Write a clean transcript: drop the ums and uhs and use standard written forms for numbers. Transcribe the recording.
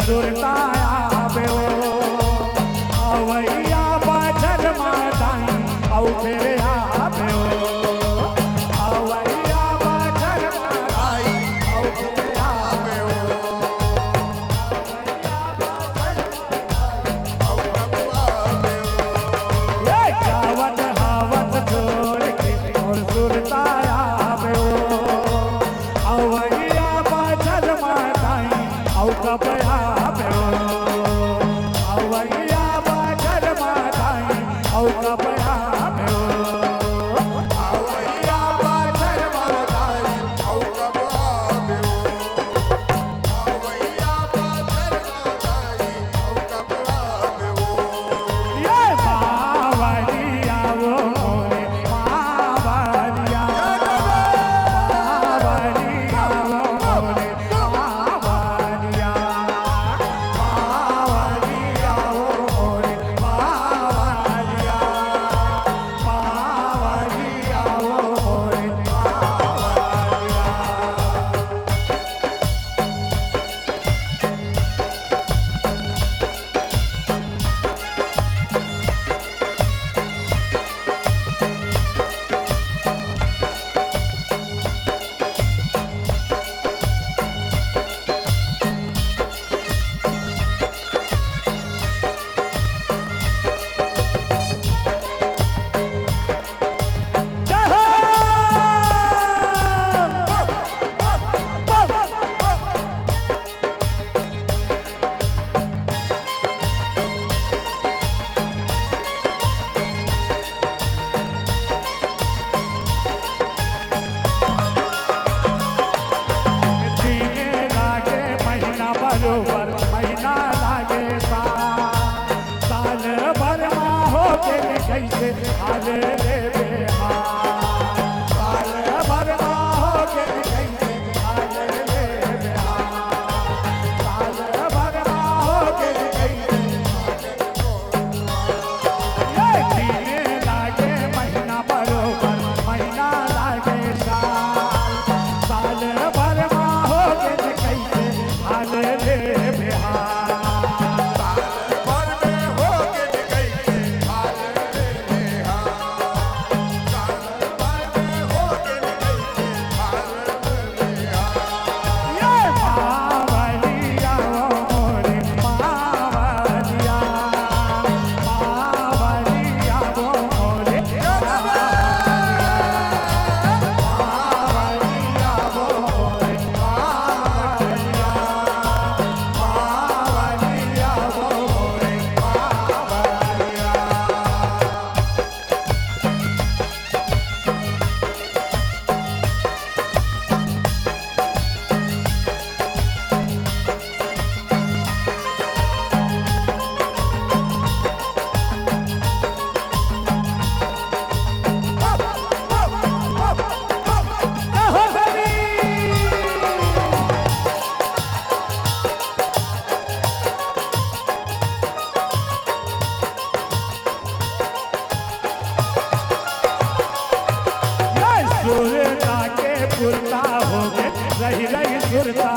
सुरताया बेओ अवैया बाजर माताई औ तेरे आबेओ अवैया बाजर माताई औ तेरे आबेओ ये गावत हावत छोड़ के और सुरताया बेओ अवैया बाजर माताई औ कपया बेओ अवैया बाजर माताई औ कपया बेओ अवैया बाजर माताई औ कपया बेओ अवैया बाजर माताई औ कपया बेओ ये बावरिया वो मोरे बावरिया बावरिया वो मोरे बावरिया बावरिया वो मोरे बावरिया बावरिया वो मोरे बावरिया जीने लागे महीना बरोबर महीना लागे साल भर माँ हो के कैसे हाल रे बेहाल साल भर माँ हो के कैसे हाल रे बेहाल साल भर माँ हो के कैसे ये जीने लागे महीना बरोबर महीना लागे साल भर माँ हो के कैसे हाल रे बेहाल भर में हो के कैसे हाल रे बेहाल साल भर में हो के कैसे हाल रे बेहाल ये बावरिया वो मोरे बावरिया बावरिया वो मोरे बावरिया वो मोरे बावरिया बावरिया वो मोरे बावरिया हो गई सुरता के पुरता हो गए रही रही सुरता